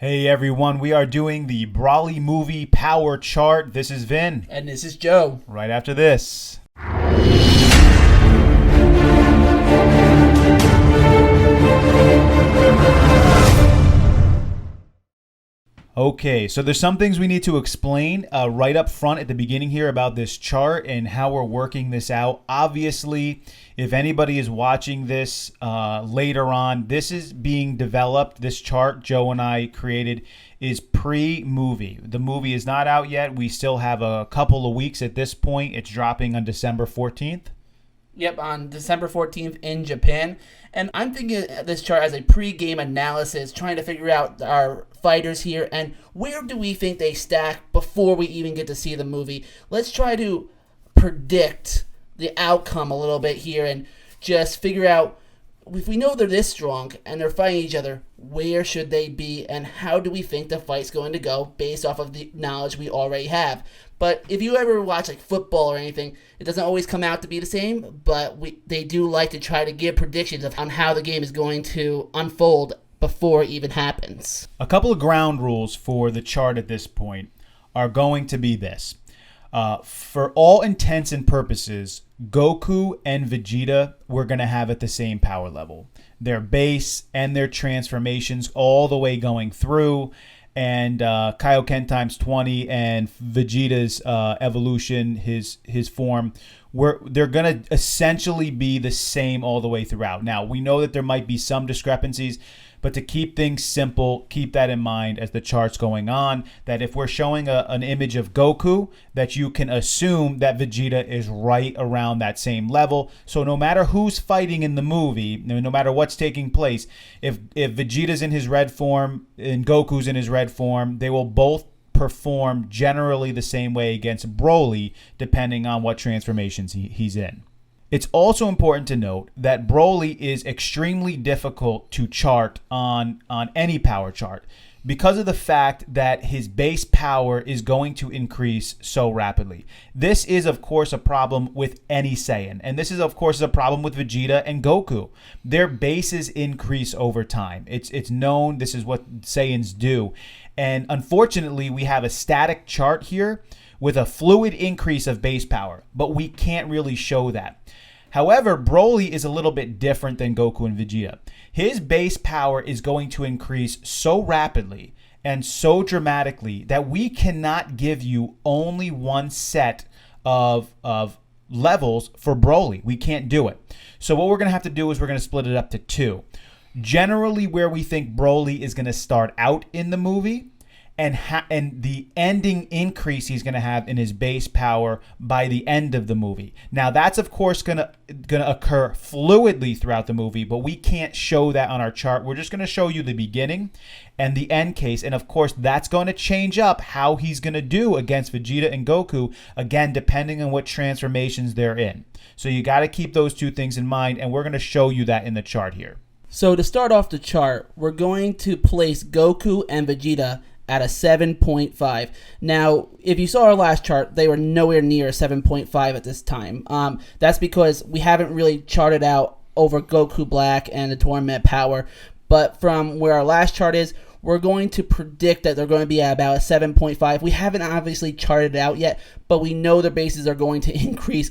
Hey everyone, we are doing the Brawly movie power chart. This is Vin. And this is Joe. Right after this. Okay, so there's some things we need to explain right up front at the beginning here about this chart and how we're working this out. Obviously, if anybody is watching this later on, this is being developed. This chart Joe and I created is pre-movie. The movie is not out yet. We still have a couple of weeks at this point. It's dropping on December 14th. Yep, on December 14th in Japan. And I'm thinking of this chart as a pre-game analysis, trying to figure out our fighters here and where do we think they stack before we even get to see the movie. Let's try to predict the outcome a little bit here and just figure out, if we know they're this strong and they're fighting each other, where should they be and how do we think the fight's going to go based off of the knowledge we already have. But if you ever watch like football or anything, it doesn't always come out to be the same, but they do like to try to give predictions on how the game is going to unfold before it even happens. A couple of ground rules for the chart at this point are going to be this. For all intents and purposes, Goku and Vegeta we're going to have at the same power level. Their base and their transformations all the way going through, and Kaioken times 20 and Vegeta's evolution, his form, they're going to essentially be the same all the way throughout. Now, we know that there might be some discrepancies, but to keep things simple, keep that in mind as the chart's going on, that if we're showing an image of Goku, that you can assume that Vegeta is right around that same level. So no matter who's fighting in the movie, no matter what's taking place, if Vegeta's in his red form and Goku's in his red form, they will both perform generally the same way against Broly, depending on what transformations he's in. It's also important to note that Broly is extremely difficult to chart on any power chart because of the fact that his base power is going to increase so rapidly. This is, of course, a problem with any Saiyan, and this is, of course, a problem with Vegeta and Goku. Their bases increase over time. It's known. This is what Saiyans do. And unfortunately, we have a static chart here with a fluid increase of base power, but we can't really show that. However, Broly is a little bit different than Goku and Vegeta. His base power is going to increase so rapidly and so dramatically that we cannot give you only one set of levels for Broly. We can't do it. So what we're going to have to do is we're going to split it up to two. Generally, where we think Broly is going to start out in the movie, and the ending increase he's going to have in his base power by the end of the movie. Now, that's, of course, going to occur fluidly throughout the movie, but we can't show that on our chart. We're just going to show you the beginning and the end case. And, of course, that's going to change up how he's going to do against Vegeta and Goku, again, depending on what transformations they're in. So you got to keep those two things in mind, and we're going to show you that in the chart here. So to start off the chart, we're going to place Goku and Vegeta at a 7.5. Now, if you saw our last chart, they were nowhere near a 7.5 at this time. That's because we haven't really charted out over Goku Black and the tournament power. But from where our last chart is, we're going to predict that they're going to be at about a 7.5. We haven't obviously charted it out yet, but we know their bases are going to increase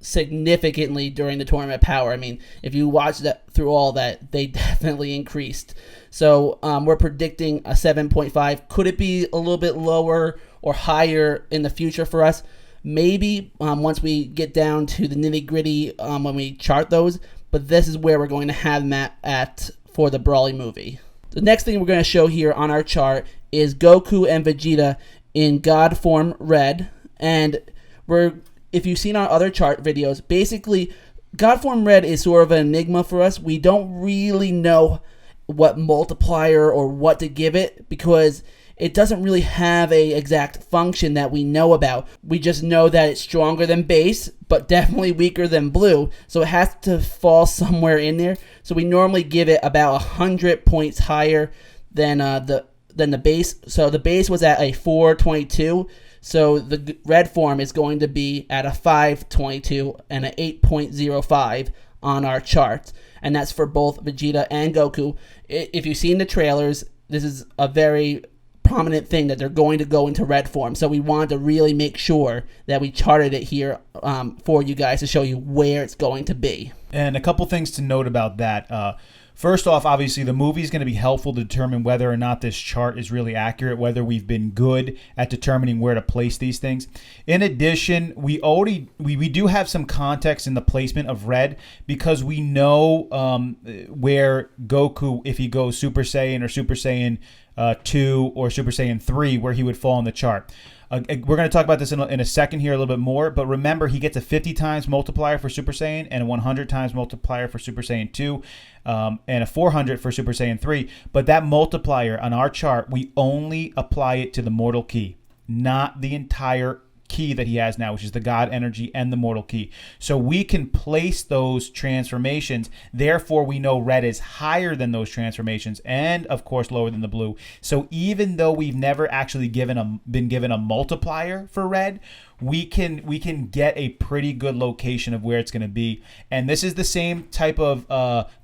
significantly during the tournament power. I mean, if you watch that through all that, they definitely increased. So we're predicting a 7.5. Could it be a little bit lower or higher in the future for us? Maybe once we get down to the nitty gritty when we chart those. But this is where we're going to have them at for the Brawly movie. The next thing we're going to show here on our chart is Goku and Vegeta in God form red. And if you've seen our other chart videos, basically, God form red is sort of an enigma for us. We don't really know what multiplier or what to give it because it doesn't really have a exact function that we know about. We just know that it's stronger than base, but definitely weaker than blue. So it has to fall somewhere in there. So we normally give it about 100 points higher than the base. So the base was at a 422. So the red form is going to be at a 522 and an 8.05 on our chart. And that's for both Vegeta and Goku. If you've seen the trailers, this is a very prominent thing that they're going to go into red form. So we wanted to really make sure that we charted it here for you guys to show you where it's going to be. And a couple things to note about that. First off, obviously, the movie is going to be helpful to determine whether or not this chart is really accurate, whether we've been good at determining where to place these things. In addition, we do have some context in the placement of red because we know where Goku, if he goes Super Saiyan or Super Saiyan 2 or Super Saiyan 3, where he would fall on the chart. We're going to talk about this in a second here a little bit more, but remember, he gets a 50 times multiplier for Super Saiyan and a 100 times multiplier for Super Saiyan 2 and a 400 for Super Saiyan 3. But that multiplier on our chart, we only apply it to the mortal ki, not the entire ki that he has now, which is the God energy and the mortal ki. So we can place those transformations. Therefore, we know red is higher than those transformations and, of course, lower than the blue. So even though we've never actually been given a multiplier for red, we can get a pretty good location of where it's going to be. And this is the same type of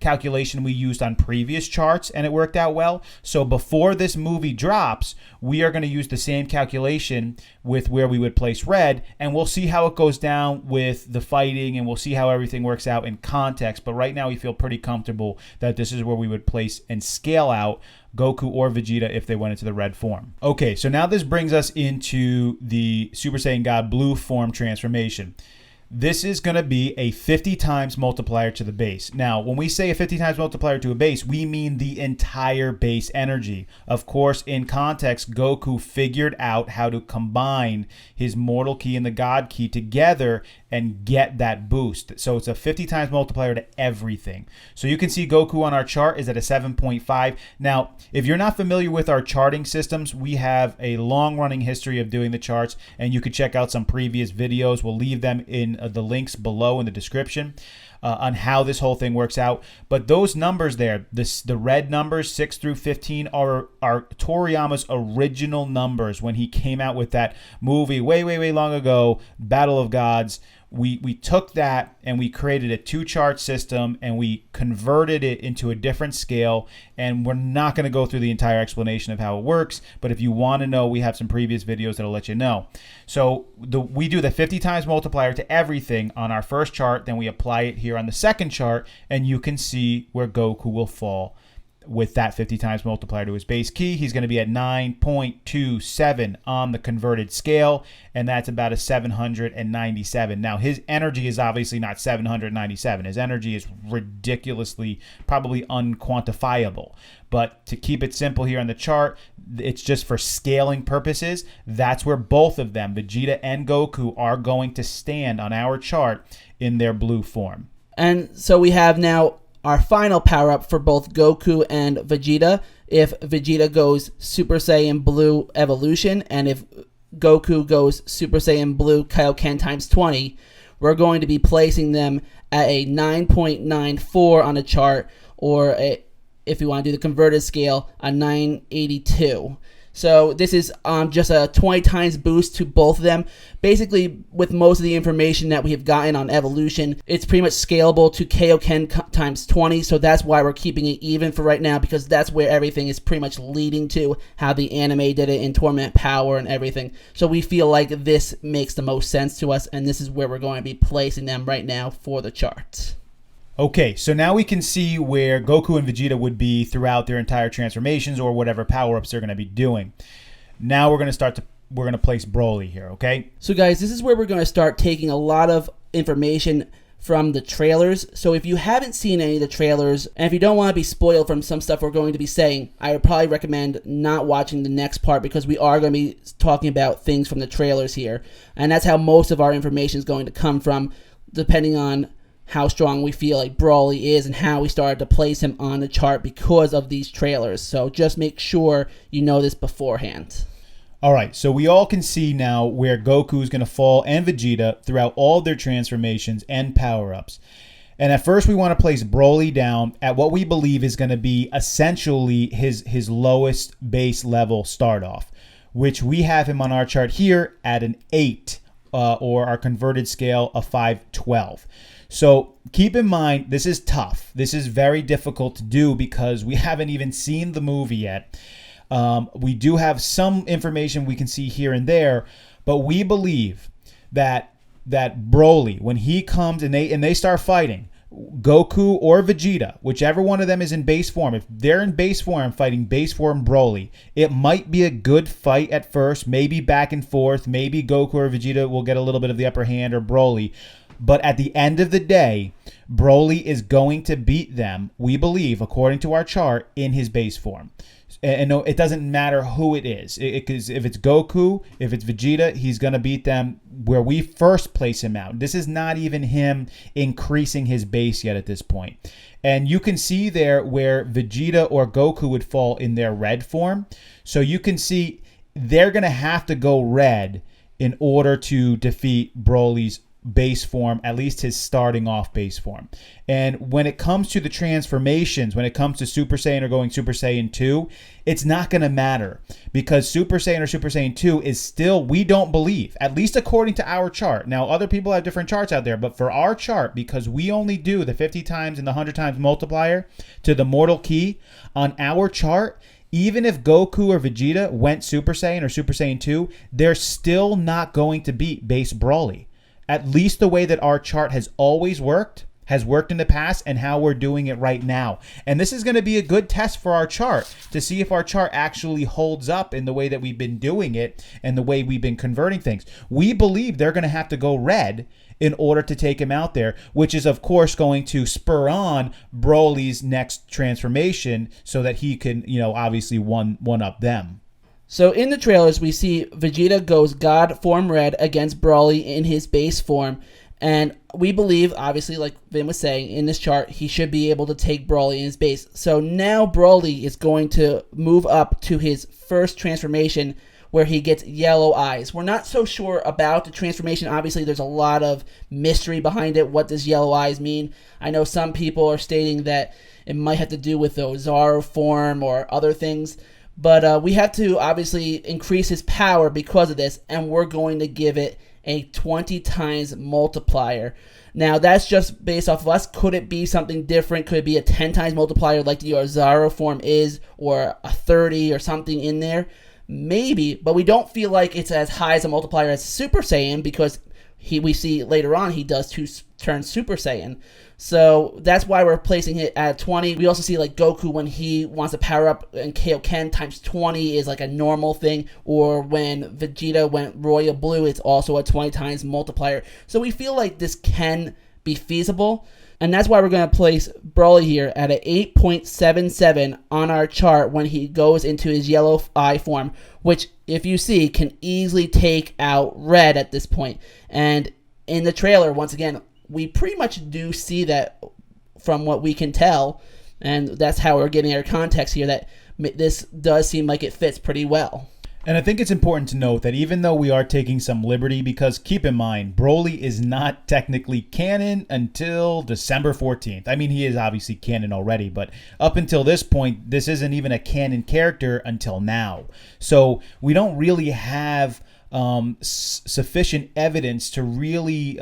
calculation we used on previous charts, and it worked out well. So before this movie drops, we are going to use the same calculation with where we would place red, and we'll see how it goes down with the fighting, and we'll see how everything works out in context. But right now, we feel pretty comfortable that this is where we would place and scale out Goku or Vegeta if they went into the red form. Okay, so now this brings us into the Super Saiyan God Blue form transformation. This is going to be a 50 times multiplier to the base. Now, when we say a 50 times multiplier to a base, we mean the entire base energy. Of course, in context, Goku figured out how to combine his mortal ki and the God ki together and get that boost. So it's a 50 times multiplier to everything. So you can see Goku on our chart is at a 7.5. Now, if you're not familiar with our charting systems, we have a long-running history of doing the charts, and you could check out some previous videos. We'll leave them in the links below in the description on how this whole thing works out. But those numbers there, the red numbers 6 through 15 are Toriyama's original numbers when he came out with that movie way long ago, Battle of Gods. We took that and we created a 2-chart system and we converted it into a different scale, and we're not going to go through the entire explanation of how it works, but if you want to know, we have some previous videos that'll let you know. So we do the 50 times multiplier to everything on our first chart, then we apply it here on the second chart, and you can see where Goku will fall with that 50 times multiplier to his base ki. He's going to be at 9.27 on the converted scale, and that's about a 797. Now, his energy is obviously not 797. His energy is ridiculously, probably unquantifiable. But to keep it simple here on the chart, it's just for scaling purposes. That's where both of them, Vegeta and Goku, are going to stand on our chart in their blue form. And so we have now our final power-up for both Goku and Vegeta. If Vegeta goes Super Saiyan Blue Evolution, and if Goku goes Super Saiyan Blue Kaioken times 20, we're going to be placing them at a 9.94 on the chart, or if you want to do the converted scale, a 982. So this is just a 20 times boost to both of them. Basically, with most of the information that we have gotten on evolution, it's pretty much scalable to Kaioken times 20. So that's why we're keeping it even for right now, because that's where everything is pretty much leading to, how the anime did it in Torment Power and everything. So we feel like this makes the most sense to us, and this is where we're going to be placing them right now for the charts. Okay, so now we can see where Goku and Vegeta would be throughout their entire transformations or whatever power-ups they're going to be doing. Now we're going to place Broly here, okay? So guys, this is where we're going to start taking a lot of information from the trailers. So if you haven't seen any of the trailers, and if you don't want to be spoiled from some stuff we're going to be saying, I would probably recommend not watching the next part, because we are going to be talking about things from the trailers here. And that's how most of our information is going to come from, depending on how strong we feel like Broly is and how we started to place him on the chart because of these trailers. So just make sure you know this beforehand. All right, so we all can see now where Goku is going to fall, and Vegeta, throughout all of their transformations and power-ups. And at first we want to place Broly down at what we believe is going to be essentially his lowest base level start off, which we have him on our chart here at an 8 or our converted scale, a 512. So keep in mind, this is tough. This is very difficult to do because we haven't even seen the movie yet. We do have some information we can see here and there, but we believe that Broly, when he comes and they start fighting, Goku or Vegeta, whichever one of them is in base form, if they're in base form fighting base form Broly, it might be a good fight at first, maybe back and forth, maybe Goku or Vegeta will get a little bit of the upper hand, or Broly. But at the end of the day, Broly is going to beat them, we believe, according to our chart, in his base form. And no, it doesn't matter who it is. Because if it's Goku, if it's Vegeta, he's going to beat them where we first place him out. This is not even him increasing his base yet at this point. And you can see there where Vegeta or Goku would fall in their red form. So you can see they're going to have to go red in order to defeat Broly's base form, at least his starting off base form. And when it comes to the transformations, when it comes to Super Saiyan or going Super Saiyan 2, it's not going to matter because Super Saiyan or Super Saiyan 2 is still, we don't believe, at least according to our chart. Now, other people have different charts out there, but for our chart, because we only do the 50 times and the 100 times multiplier to the mortal key on our chart, even if Goku or Vegeta went Super Saiyan or Super Saiyan 2, they're still not going to beat base Broly. At least the way that our chart has always worked, has worked in the past, and how we're doing it right now. And this is going to be a good test for our chart to see if our chart actually holds up in the way that we've been doing it and the way we've been converting things. We believe they're going to have to go red in order to take him out there, which is, of course, going to spur on Broly's next transformation so that he can, obviously one-up them. So in the trailers, we see Vegeta goes God form red against Broly in his base form. And we believe, obviously, like Vin was saying, in this chart, he should be able to take Broly in his base. So now Broly is going to move up to his first transformation where he gets yellow eyes. We're not so sure about the transformation. Obviously, there's a lot of mystery behind it. What does yellow eyes mean? I know some people are stating that it might have to do with the Ozaru form or other things. But we have to obviously increase his power because of this, and we're going to give it a 20 times multiplier. Now, that's just based off of us. Could it be something different? Could it be a 10 times multiplier like the Ozaru form is, or a 30 or something in there? Maybe, but we don't feel like it's as high as a multiplier as Super Saiyan because we see later on he does turn Super Saiyan. So that's why we're placing it at 20. We also see like Goku when he wants to power up and Kaioken times 20 is like a normal thing. Or when Vegeta went Royal Blue, it's also a 20 times multiplier. So we feel like this can be feasible. And that's why we're going to place Broly here at an 8.77 on our chart when he goes into his yellow eye form, which, if you see, can easily take out Red at this point. And in the trailer, once again, we pretty much do see that from what we can tell, and that's how we're getting our context here, that this does seem like it fits pretty well. And I think it's important to note that even though we are taking some liberty, because keep in mind, Broly is not technically canon until December 14th. I mean, he is obviously canon already, but up until this point, this isn't even a canon character until now. So we don't really have sufficient evidence to really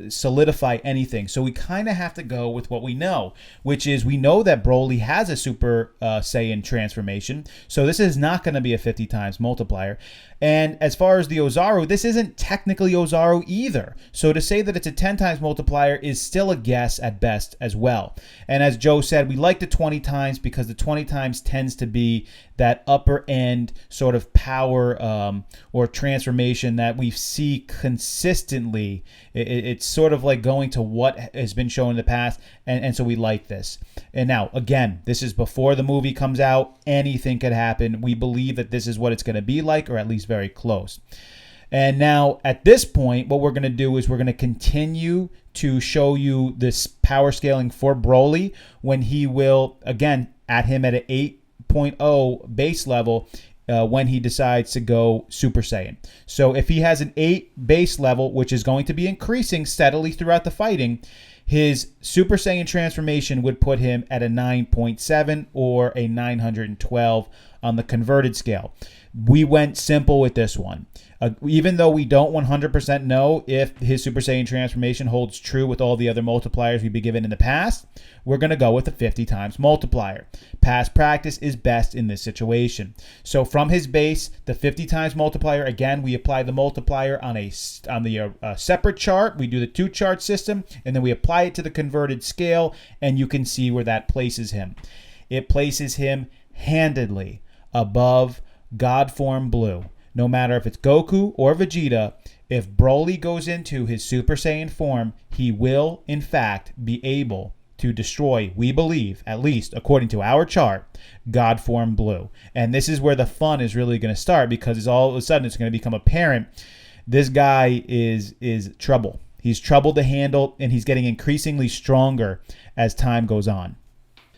solidify anything. So we kind of have to go with what we know, which is we know that Broly has a Super Saiyan transformation. So this is not going to be a 50 times multiplier. And as far as the Ozaru, this isn't technically Ozaru either. So to say that it's a 10 times multiplier is still a guess at best as well. And as Joe said, we like the 20 times because the 20 times tends to be that upper end sort of power or transformation that we see consistently. It's sort of like going to what has been shown in the past, and so we like this. And now, again, this is before the movie comes out. Anything could happen. We believe that this is what it's going to be like, or at least very close. And now, at this point, what we're going to do is we're going to continue to show you this power scaling for Broly when he will, again, at him at an 8.0 base level, when he decides to go Super Saiyan. So if he has an 8 base level, which is going to be increasing steadily throughout the fighting, his Super Saiyan transformation would put him at a 9.7 or a 912 on the converted scale. We went simple with this one. Even though we don't 100% know if his Super Saiyan transformation holds true with all the other multipliers we've been given in the past, we're going to go with the 50 times multiplier. Past practice is best in this situation. So from his base, the 50 times multiplier, again, we apply the multiplier on the separate chart. We do the 2-chart system, and then we apply it to the converted scale, and you can see where that places him. It places him handedly above God Form Blue. No matter if it's Goku or Vegeta, if Broly goes into his Super Saiyan form, he will, in fact, be able to destroy, we believe, at least according to our chart, God Form Blue. And this is where the fun is really going to start, because all of a sudden it's going to become apparent this guy is trouble. He's trouble to handle, and he's getting increasingly stronger as time goes on.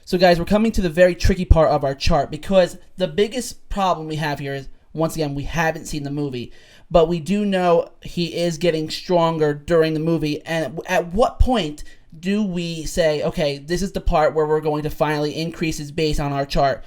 So guys, we're coming to the very tricky part of our chart, because the biggest problem we have here is, once again, we haven't seen the movie, but we do know he is getting stronger during the movie. And at what point do we say, okay, this is the part where we're going to finally increase his base on our chart?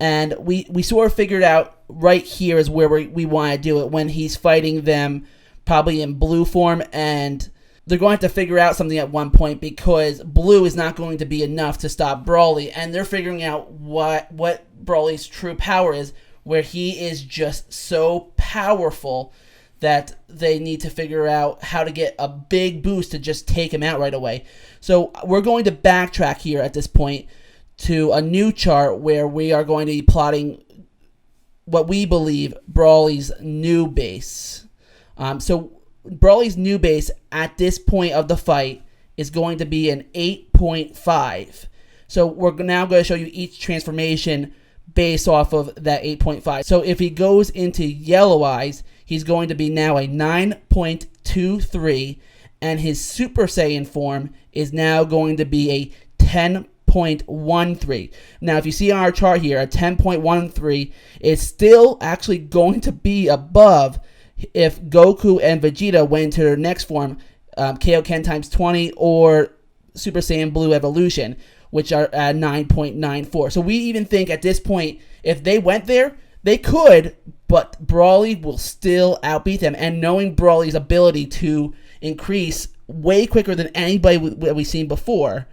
And we sort of figured out right here is where we want to do it, when he's fighting them probably in blue form, and they're going to have to figure out something at one point, because blue is not going to be enough to stop Broly, and they're figuring out what Broly's true power is, where he is just so powerful that they need to figure out how to get a big boost to just take him out right away. So we're going to backtrack here at this point to a new chart where we are going to be plotting what we believe Broly's new base. So Broly's new base at this point of the fight is going to be an 8.5. So we're now going to show you each transformation based off of that 8.5. So if he goes into Yellow Eyes, he's going to be now a 9.23, and his Super Saiyan form is now going to be a 10.13. Now, if you see on our chart here, a 10.13 is still actually going to be above if Goku and Vegeta went into their next form, Kaioken times 20 or Super Saiyan Blue Evolution, which are at 9.94. So we even think at this point, if they went there, they could, but Broly will still outbeat them. And knowing Broly's ability to increase way quicker than anybody that we've seen before,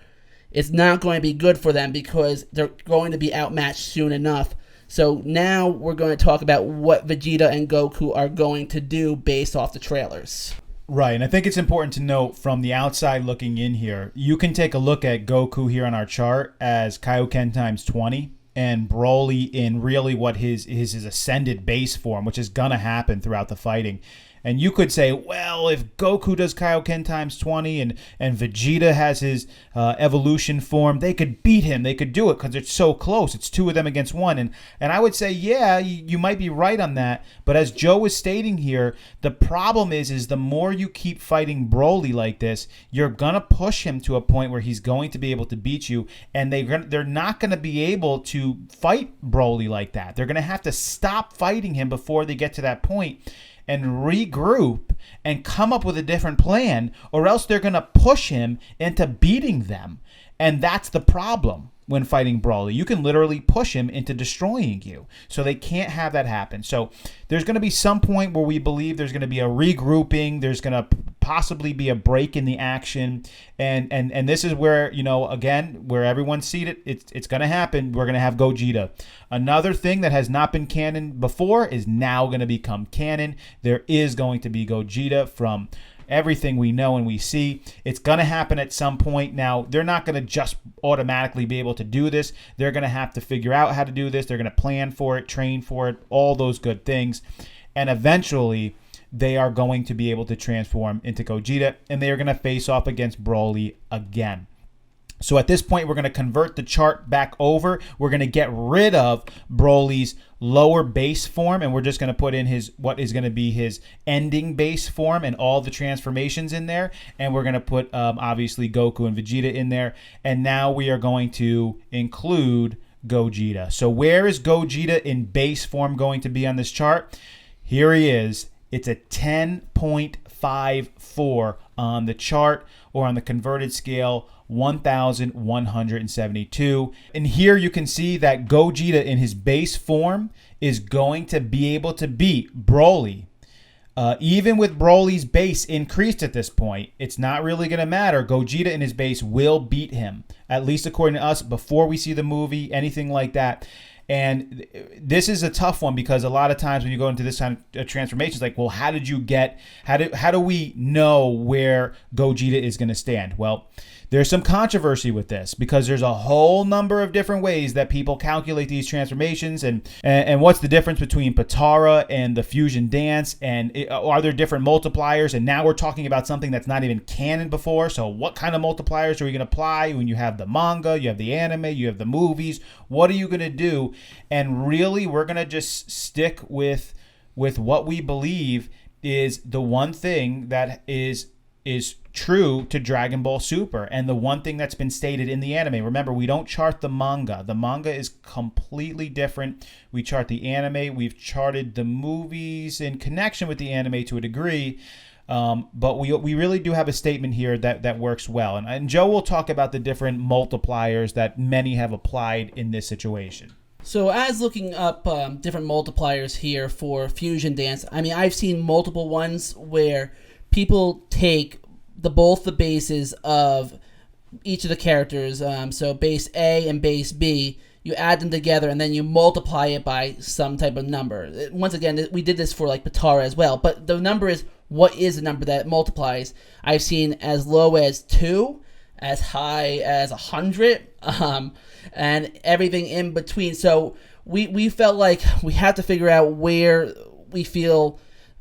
it's not going to be good for them, because they're going to be outmatched soon enough. So now we're going to talk about what Vegeta and Goku are going to do based off the trailers. Right, and I think it's important to note from the outside looking in here, you can take a look at Goku here on our chart as Kaioken times 20, and Broly in really what his ascended base form, which is going to happen throughout the fighting. And you could say, well, if Goku does Kaioken times 20 and Vegeta has his evolution form, they could beat him. They could do it because it's so close. It's two of them against one. And I would say, yeah, you might be right on that. But as Joe was stating here, the problem is the more you keep fighting Broly like this, you're going to push him to a point where he's going to be able to beat you. And they're not going to be able to fight Broly like that. They're going to have to stop fighting him before they get to that point and regroup and come up with a different plan, or else they're going to push him into beating them. And that's the problem when fighting Broly. You can literally push him into destroying you. So they can't have that happen. So there's going to be some point where we believe there's going to be a regrouping. There's going to possibly be a break in the action. And this is where, again, where everyone's seated, it's going to happen. We're going to have Gogeta. Another thing that has not been canon before is now going to become canon. There is going to be Gogeta from everything we know and we see. It's going to happen at some point. Now, they're not going to just automatically be able to do this. They're going to have to figure out how to do this. They're going to plan for it, train for it, all those good things. And eventually, they are going to be able to transform into Gogeta, and they are going to face off against Broly again. So at this point, we're going to convert the chart back over. We're going to get rid of Broly's lower base form, and we're just going to put in what is going to be his ending base form and all the transformations in there. And we're going to put, obviously, Goku and Vegeta in there. And now we are going to include Gogeta. So where is Gogeta in base form going to be on this chart? Here he is It's a 10.54 on the chart, or on the converted scale, 1,172. And here you can see that Gogeta in his base form is going to be able to beat Broly. Even with Broly's base increased at this point, it's not really going to matter. Gogeta in his base will beat him, at least according to us, before we see the movie, anything like that. And this is a tough one, because a lot of times when you go into this kind of transformation, it's like, well, how do we know where Gogeta is going to stand? Well, there's some controversy with this, because there's a whole number of different ways that people calculate these transformations, and what's the difference between Potara and the fusion dance, and are there different multipliers? And now we're talking about something that's not even canon before, so what kind of multipliers are we going to apply when you have the manga, you have the anime, you have the movies? What are you going to do? And really, we're going to just stick with what we believe is the one thing that is true to Dragon Ball Super, and the one thing that's been stated in the anime. Remember, we don't chart the manga. The manga is completely different. We chart the anime. We've charted the movies in connection with the anime to a degree, but we really do have a statement here that works well. And Joe will talk about the different multipliers that many have applied in this situation. So as looking up different multipliers here for fusion dance, I mean, I've seen multiple ones where people take both the bases of each of the characters, so base A and base B, you add them together and then you multiply it by some type of number. Once again, we did this for like Potara as well, but the number is, what is the number that multiplies? I've seen as low as 2, as high as 100, and everything in between. So we felt like we had to figure out where we feel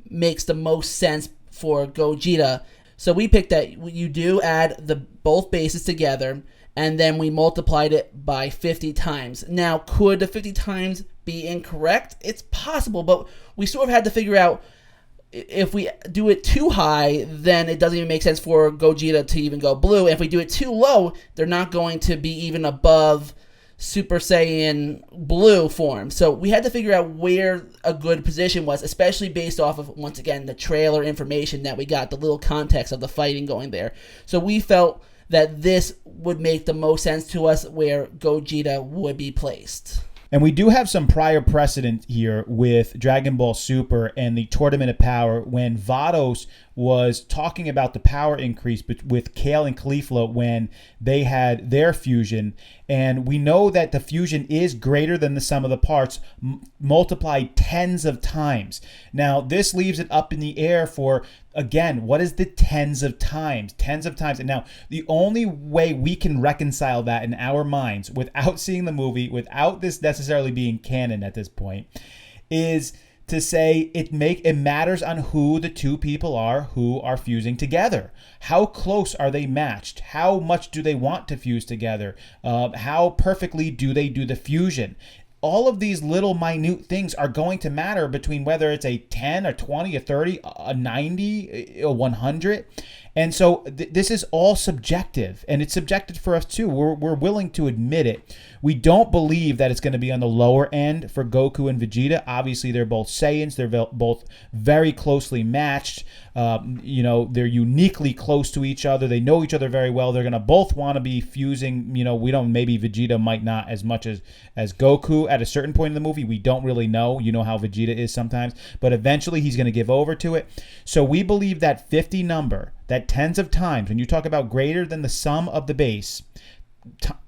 makes the most sense for Gogeta. So we picked that you do add both bases together, and then we multiplied it by 50 times. Now, could the 50 times be incorrect? It's possible, but we sort of had to figure out, if we do it too high, then it doesn't even make sense for Gogeta to even go blue. If we do it too low, they're not going to be even above Super Saiyan blue form. So we had to figure out where a good position was, especially based off of, once again, the trailer information that we got, the little context of the fighting going there. So we felt that this would make the most sense to us where Gogeta would be placed. And we do have some prior precedent here with Dragon Ball Super and the Tournament of Power, when Vados was talking about the power increase with Kale and Caulifla when they had their fusion. And we know that the fusion is greater than the sum of the parts, multiplied tens of times. Now, this leaves it up in the air for, again, what is the tens of times? Tens of times. And now, the only way we can reconcile that in our minds, without seeing the movie, without this necessarily being canon at this point, is to say it matters on who the two people are who are fusing together. How close are they matched? How much do they want to fuse together? How perfectly do they do the fusion? All of these little minute things are going to matter between whether it's a 10, a 20, a 30, a 90, a 100. And so this is all subjective, and it's subjective for us too. We're willing to admit it. We don't believe that it's going to be on the lower end for Goku and Vegeta. Obviously, they're both Saiyans. They're both very closely matched. They're uniquely close to each other. They know each other very well. They're going to both want to be fusing. Maybe Vegeta might not as much as Goku at a certain point in the movie. We don't really know. You know how Vegeta is sometimes. But eventually, he's going to give over to it. So we believe that 50 number, that tens of times, when you talk about greater than the sum of the base,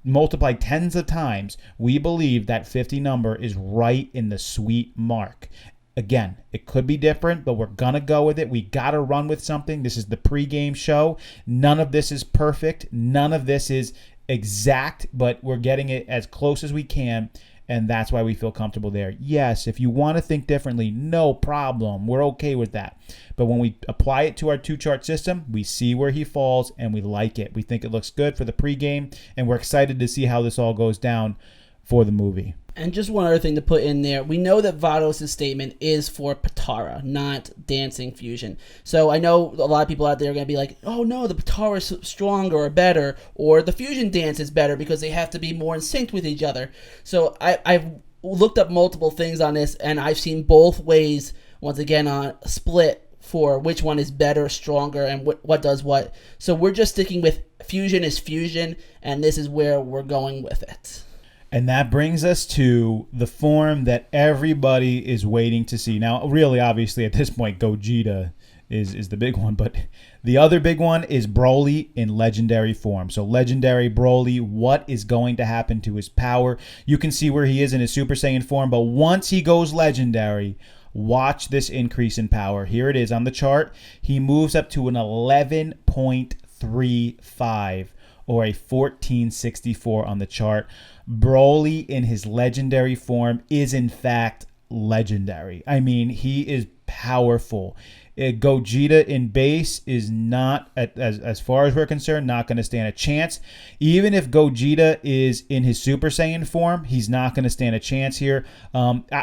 multiplied tens of times, we believe that 50 number is right in the sweet mark. Again, it could be different, but we're going to go with it. We got to run with something. This is the pregame show. None of this is perfect. None of this is exact, but we're getting it as close as we can, and that's why we feel comfortable there. Yes, if you want to think differently, no problem. We're okay with that. But when we apply it to our two-chart system, we see where he falls, and we like it. We think it looks good for the pregame, and we're excited to see how this all goes down for the movie. And just one other thing to put in there. We know that Vados' statement is for Potara, not Dancing Fusion. So I know a lot of people out there are going to be like, oh no, the Potara is stronger or better, or the Fusion Dance is better because they have to be more in sync with each other. So I've looked up multiple things on this, and I've seen both ways once again on split for which one is better, stronger, and what does what. So we're just sticking with fusion is fusion, and this is where we're going with it. And that brings us to the form that everybody is waiting to see. Now, really, obviously, at this point, Gogeta is the big one, but the other big one is Broly in legendary form. So legendary Broly, what is going to happen to his power? You can see where he is in his Super Saiyan form, but once he goes legendary, watch this increase in power. Here it is on the chart. He moves up to an 11.35 or a 1464 on the chart. Broly in his legendary form is in fact legendary. I mean, he is powerful. Gogeta in base is not, as far as we're concerned, not going to stand a chance. Even if Gogeta is in his Super Saiyan form, he's not going to stand a chance here.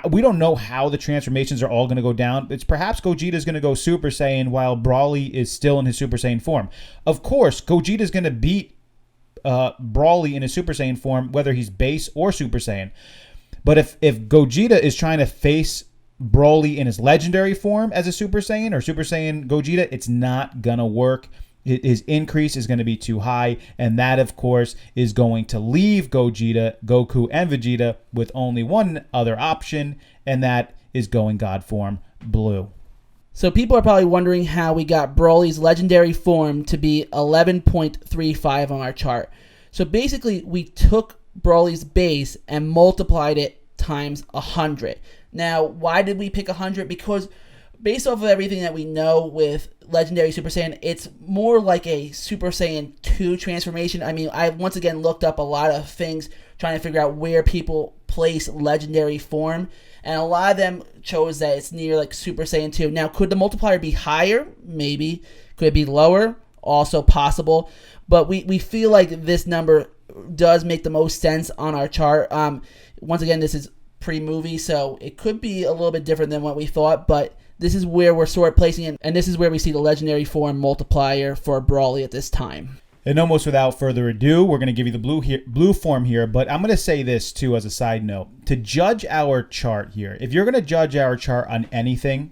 We don't know how the transformations are all going to go down. It's perhaps Gogeta is going to go Super Saiyan while Broly is still in his Super Saiyan form. Of course, Gogeta is going to beat Broly in his Super Saiyan form, whether he's base or Super Saiyan. But if Gogeta is trying to face Broly in his legendary form as a Super Saiyan or Super Saiyan Gogeta, it's not going to work. His increase is going to be too high, and that, of course, is going to leave Gogeta, Goku, and Vegeta with only one other option, and that is going God form Blue. So people are probably wondering how we got Broly's legendary form to be 11.35 on our chart. So basically, we took Broly's base and multiplied it times 100. Now, why did we pick 100? Because based off of everything that we know with Legendary Super Saiyan, it's more like a Super Saiyan 2 transformation. I mean, I once again looked up a lot of things trying to figure out where people place Legendary form, and a lot of them chose that it's near like Super Saiyan 2. Now, could the multiplier be higher? Maybe. Could it be lower? Also possible. But we feel like this number does make the most sense on our chart. Once again, this is pre-movie, so it could be a little bit different than what we thought, but this is where we're sort of placing it, and this is where we see the legendary form multiplier for Broly at this time. And almost without further ado, we're going to give you the blue form here, but I'm going to say this too as a side note. To judge our chart here, if you're going to judge our chart on anything,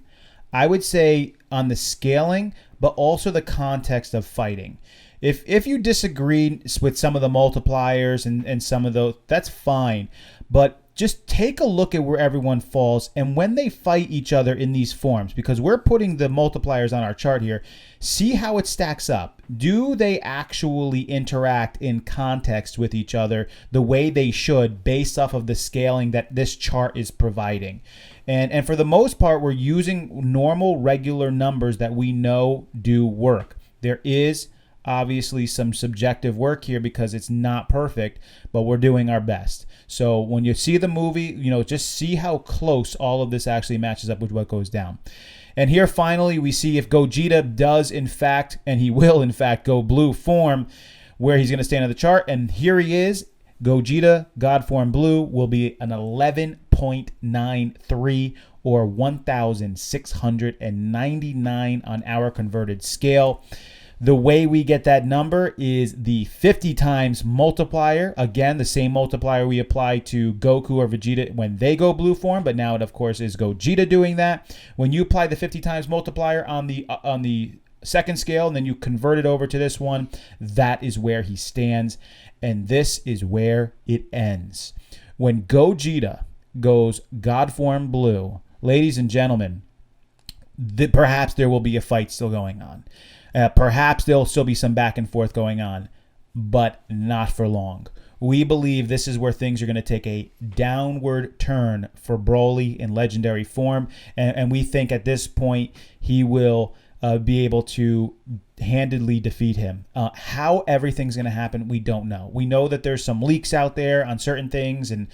I would say on the scaling, but also the context of fighting. If you disagree with some of the multipliers and some of those, that's fine, but just take a look at where everyone falls and when they fight each other in these forms, because we're putting the multipliers on our chart here. See how it stacks up. Do they actually interact in context with each other the way they should based off of the scaling that this chart is providing? And for the most part, we're using normal, regular numbers that we know do work. There is obviously some subjective work here because it's not perfect, but we're doing our best. So when you see the movie, just see how close all of this actually matches up with what goes down. And here finally we see if Gogeta does in fact, and he will in fact, go blue form, where he's going to stand on the chart. And here he is. Gogeta God form blue will be an 11.93 or 1,699 on our converted scale. The way we get that number is the 50 times multiplier. Again, the same multiplier we apply to Goku or Vegeta when they go blue form, but now it, of course, is Gogeta doing that. When you apply the 50 times multiplier on the second scale, and then you convert it over to this one, that is where he stands, and this is where it ends. When Gogeta goes God form blue, ladies and gentlemen, perhaps there will be a fight still going on. Perhaps there'll still be some back and forth going on, but not for long. We believe this is where things are going to take a downward turn for Broly in legendary form, and we think at this point he will be able to handedly defeat him. How everything's going to happen, we don't know. We know that there's some leaks out there on certain things and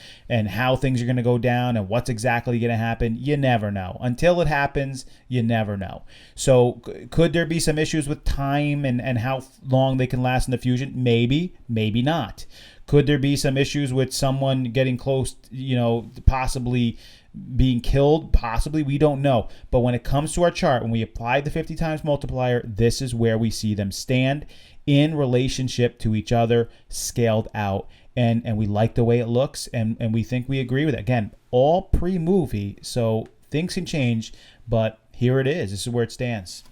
how things are going to go down and what's exactly going to happen. You never know. Until it happens, you never know. So could there be some issues with time and how long they can last in the fusion? Maybe, maybe not. Could there be some issues with someone getting close, possibly being killed? Possibly. We don't know. But when it comes to our chart, when we apply the 50 times multiplier, this is where we see them stand in relationship to each other, scaled out. And we like the way it looks, and we think we agree with it. Again, all pre-movie, so things can change, but here it is. This is where it stands.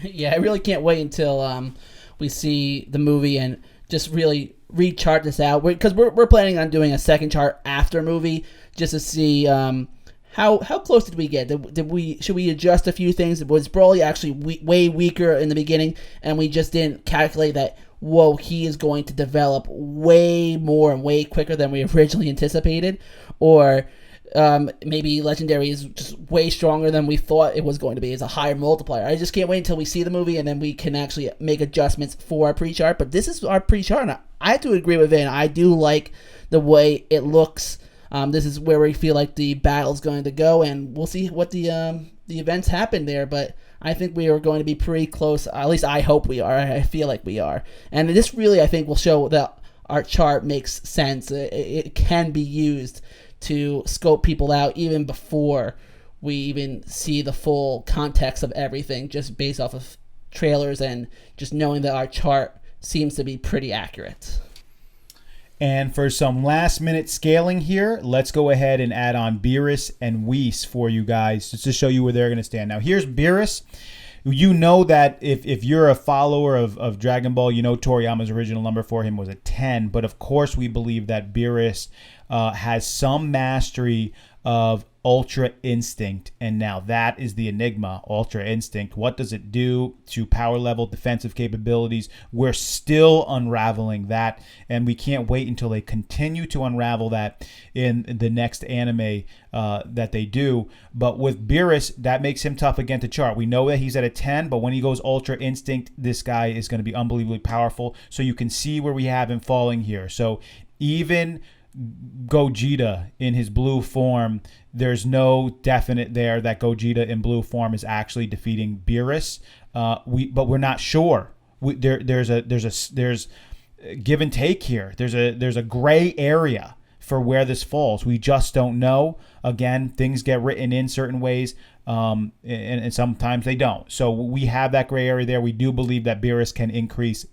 Yeah, I really can't wait until we see the movie and just really re-chart this out. Because we're planning on doing a second chart after movie just to see how close did we get. Should we adjust a few things? Was Broly actually way weaker in the beginning, and we just didn't calculate that? Whoa, he is going to develop way more and way quicker than we originally anticipated, or maybe Legendary is just way stronger than we thought it was going to be. It's a higher multiplier. I just can't wait until we see the movie and then we can actually make adjustments for our pre-chart. But this is our pre-chart, and I have to agree with Vin. I do like the way it looks. This is where we feel like the battle's going to go, and we'll see what the events happen there. But I think we are going to be pretty close. At least I hope we are. I feel like we are. And this really, I think, will show that our chart makes sense. It can be used to scope people out even before we even see the full context of everything, just based off of trailers and just knowing that our chart seems to be pretty accurate. And for some last minute scaling here, let's go ahead and add on Beerus and Whis for you guys just to show you where they're going to stand. Now here's Beerus. You know that if you're a follower of Dragon Ball, you know Toriyama's original number for him was a 10. But of course, we believe that Beerus has some mastery of Ultra Instinct. And now that is the enigma, Ultra Instinct. What does it do to power level, defensive capabilities? We're still unraveling that. And we can't wait until they continue to unravel that in the next anime that they do. But with Beerus, that makes him tough again to chart. We know that he's at a 10, but when he goes Ultra Instinct, this guy is going to be unbelievably powerful. So you can see where we have him falling here. So even Gogeta in his blue form, there's no definite there that Gogeta in blue form is actually defeating Beerus. But we're not sure. There's give and take here. There's a gray area for where this falls. We just don't know. Again, things get written in certain ways, and sometimes they don't. So we have that gray area there. We do believe that Beerus can increase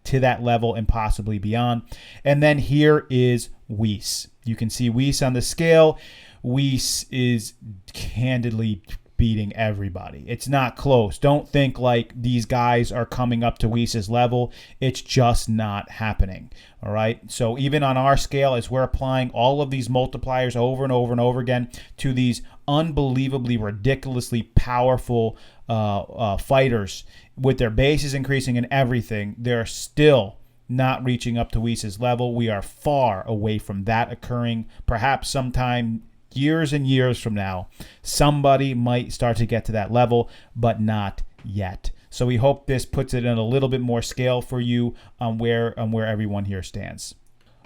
to that level and possibly beyond. And then here is Whis. You can see Whis on the scale. Whis is candidly beating everybody. It's not close. Don't think like these guys are coming up to Whis' level. It's just not happening. All right. So even on our scale, as we're applying all of these multipliers over and over and over again to these unbelievably, ridiculously powerful fighters with their bases increasing and everything, they're still not reaching up to Whis' level. We are far away from that occurring. Perhaps sometime years and years from now, somebody might start to get to that level, but not yet. So we hope this puts it in a little bit more scale for you on where everyone here stands.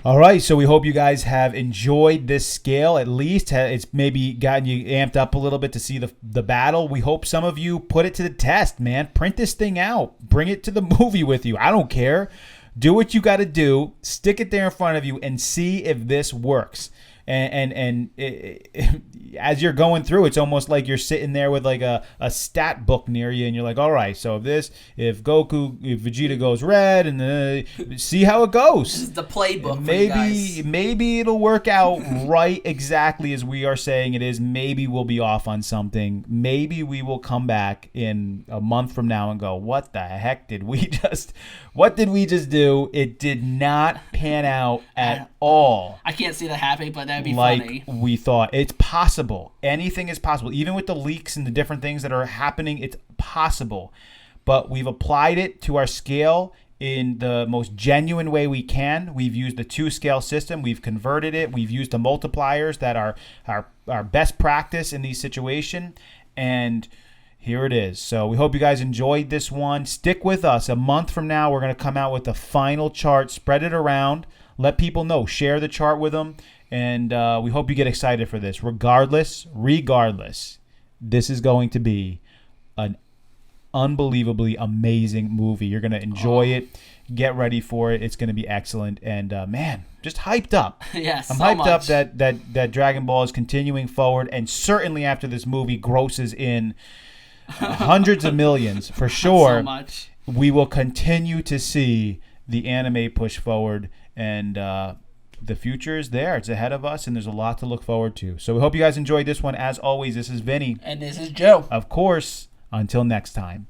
All right, so we hope you guys have enjoyed this scale. At least it's maybe gotten you amped up a little bit to see the battle. We hope some of you put it to the test, man. Print this thing out. Bring it to the movie with you. I don't care. Do what you got to do. Stick it there in front of you and see if this works. And as you're going through, it's almost like you're sitting there with like a stat book near you, and you're like, all right, so if Vegeta goes red, and see how it goes. This is the playbook. Maybe it'll work out right exactly as we are saying it is. Maybe we'll be off on something. Maybe we will come back in a month from now and go, what the heck did we just do? It did not pan out at all. I can't see that happening, but that'd be like funny. We thought. It's possible. Anything is possible. Even with the leaks and the different things that are happening, it's possible. But we've applied it to our scale in the most genuine way we can. We've used the 2-scale system. We've converted it. We've used the multipliers that are our best practice in these situations. And here it is. So we hope you guys enjoyed this one. Stick with us. A month from now, we're going to come out with the final chart. Spread it around. Let people know. Share the chart with them. And we hope you get excited for this. Regardless, this is going to be an unbelievably amazing movie. You're going to enjoy it. Get ready for it. It's going to be excellent. And, man, just hyped up. Yes, I'm hyped up that Dragon Ball is continuing forward. And certainly after this movie grosses in hundreds of millions, for sure, so much. We will continue to see the anime push forward. And the future is there. It's ahead of us, and there's a lot to look forward to. So we hope you guys enjoyed this one. As always, this is Vinny. And this is Joe. Of course, until next time.